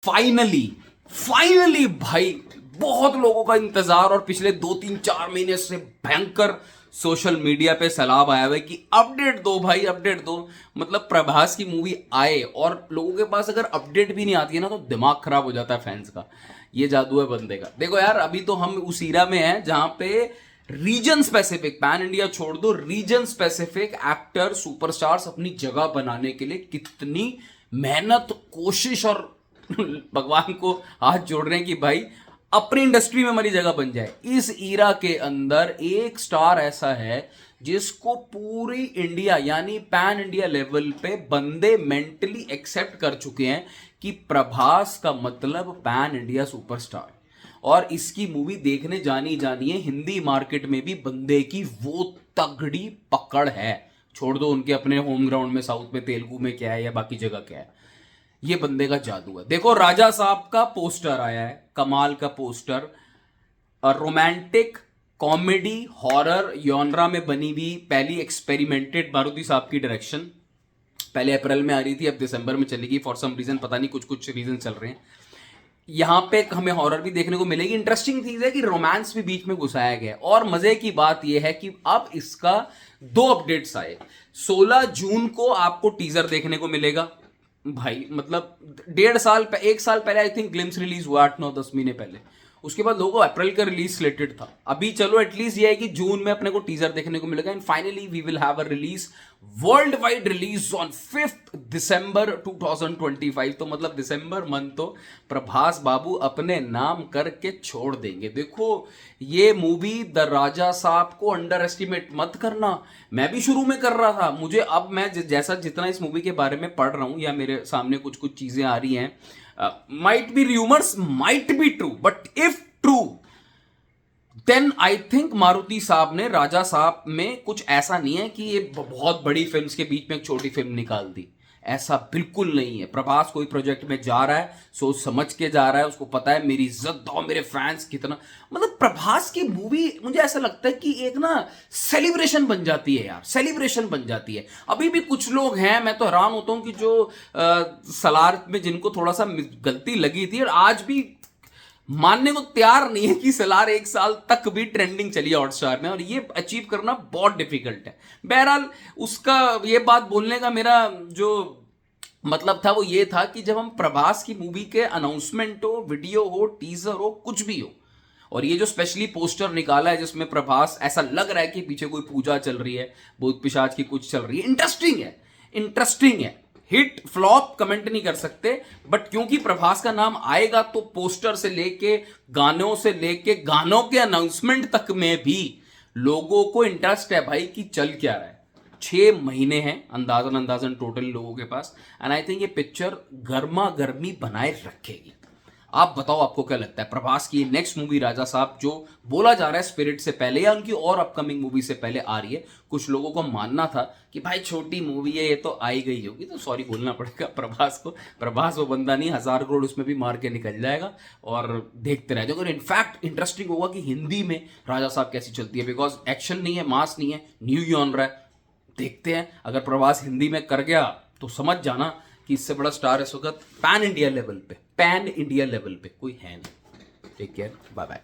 Finally finally भाई, बहुत लोगों का इंतजार और पिछले 2-3-4 महीने से भयंकर सोशल मीडिया पे सैलाब आया हुआ है कि अपडेट दो भाई, अपडेट दो। मतलब प्रभास की मूवी आए और लोगों के पास अगर अपडेट भी नहीं आती है ना तो दिमाग खराब हो जाता है फैंस का। ये जादू है बंदे का। देखो यार, अभी तो हम उस ईरा में हैं जहां पे रीजन स्पेसिफिक, पैन इंडिया छोड़ दो, रीजन स्पेसिफिक एक्टर सुपरस्टार्स अपनी जगह बनाने के लिए कितनी मेहनत, कोशिश और भगवान को हाथ जोड़ रहे हैं कि भाई अपनी इंडस्ट्री में हमारी जगह बन जाए। इस ईरा के अंदर एक स्टार ऐसा है जिसको पूरी इंडिया यानी पैन इंडिया लेवल पे बंदे मेंटली एक्सेप्ट कर चुके हैं कि प्रभास का मतलब पैन इंडिया सुपरस्टार। और इसकी मूवी देखने जानी है, हिंदी मार्केट में भी बंदे की वो तगड़ी पकड़ है। छोड़ दो उनके अपने होम ग्राउंड में, साउथ में, तेलुगु में क्या है या बाकी जगह क्या है, ये बंदे का जादू है। देखो, राजा साहब का पोस्टर आया है, कमाल का पोस्टर। रोमांटिक कॉमेडी हॉरर यॉनरा में बनी हुई पहली एक्सपेरिमेंटेड मारुति साहब की डायरेक्शन। पहले अप्रैल में आ रही थी, अब दिसंबर में चलेगी फॉर सम रीजन, पता नहीं, कुछ कुछ रीजन चल रहे हैं। यहां पे हमें हॉरर भी देखने को मिलेगी। इंटरेस्टिंग चीज है कि रोमांस भी बीच में घुसाया गया। और मजे की बात यह है कि अब इसका 2 अपडेट्स आए। 16 जून को आपको टीजर देखने को मिलेगा भाई। मतलब 1 साल पहले आई थिंक ग्लिम्स रिलीज हुआ, 8-9-10 महीने पहले। उसके बाद लोगों अप्रैल का रिलीज स्लेटेड था। अभी चलो एटलीस्ट ये है कि जून में अपने को टीजर देखने को मिलेगा। And finally we will have a release, worldwide release on 5 December 2025। तो मतलब दिसंबर मंथ तो प्रभास बाबू अपने नाम करके छोड़ देंगे। देखो, ये मूवी द राजा साहब को अंडर एस्टिमेट मत करना। मैं भी शुरू में कर रहा था, मुझे अब मैं जैसा जितना इस मूवी के बारे में पढ़ रहा हूं या मेरे सामने कुछ कुछ चीजें आ रही हैं, might be rumors, might be true, but if true, then I think Maruti साहब ने राजा साहब में कुछ ऐसा नहीं है कि ये बहुत बड़ी फिल्म्स के बीच में एक छोटी फिल्म निकाल दी। ऐसा बिल्कुल नहीं है। प्रभास कोई प्रोजेक्ट में जा रहा है, सोच समझ के जा रहा है। उसको पता है मेरी इज्जत दो, मेरे फैंस कितना। मतलब प्रभास की मूवी मुझे ऐसा लगता है कि एक ना सेलिब्रेशन बन जाती है यार, सेलिब्रेशन बन जाती है। अभी भी कुछ लोग हैं, मैं तो हैरान होता हूं कि जो सलार में जिनको थोड़ा सा गलती लगी थी और आज भी मानने को तैयार नहीं है कि सलार 1 साल तक भी ट्रेंडिंग चली हॉटस्टार में, और ये अचीव करना बहुत डिफिकल्ट है। बहरहाल, उसका ये बात बोलने का मेरा जो मतलब था वो ये था कि जब हम प्रभास की मूवी के अनाउंसमेंट हो, वीडियो हो, टीजर हो, कुछ भी हो, और ये जो स्पेशली पोस्टर निकाला है जिसमें प्रभास, ऐसा लग रहा है कि पीछे कोई पूजा चल रही है, भूत पिशाच की कुछ चल रही है। इंटरेस्टिंग है, इंटरेस्टिंग है। हिट फ्लॉप कमेंट नहीं कर सकते, बट क्योंकि प्रभास का नाम आएगा तो पोस्टर से लेके गानों से लेके गानों के अनाउंसमेंट तक में भी लोगों को इंटरेस्ट है भाई कि चल क्या रहा है। 6 महीने हैं अंदाजन टोटल लोगों के पास। एंड आई थिंक ये पिक्चर गर्मा गर्मी बनाए रखेगी। आप बताओ, आपको क्या लगता है? प्रभास की नेक्स्ट मूवी राजा साहब, जो बोला जा रहा है स्पिरिट से पहले या उनकी और अपकमिंग मूवी से पहले आ रही है। कुछ लोगों को मानना था कि भाई छोटी मूवी है, ये तो आई गई होगी, तो सॉरी बोलना पड़ेगा प्रभास को। प्रभास वो बंदा नहीं, 1000 करोड़ उसमें भी मार के निकल जाएगा और देखते रह जाओगे। इनफैक्ट इंटरेस्टिंग होगा कि हिंदी में राजा साहब कैसी चलती है, बिकॉज एक्शन नहीं है, मास नहीं है, न्यू जॉनर है। देखते हैं, अगर प्रभास हिंदी में कर गया तो समझ जाना कि इससे बड़ा स्टार इस वक्त पैन इंडिया लेवल पे कोई है नहीं। Take care, bye bye.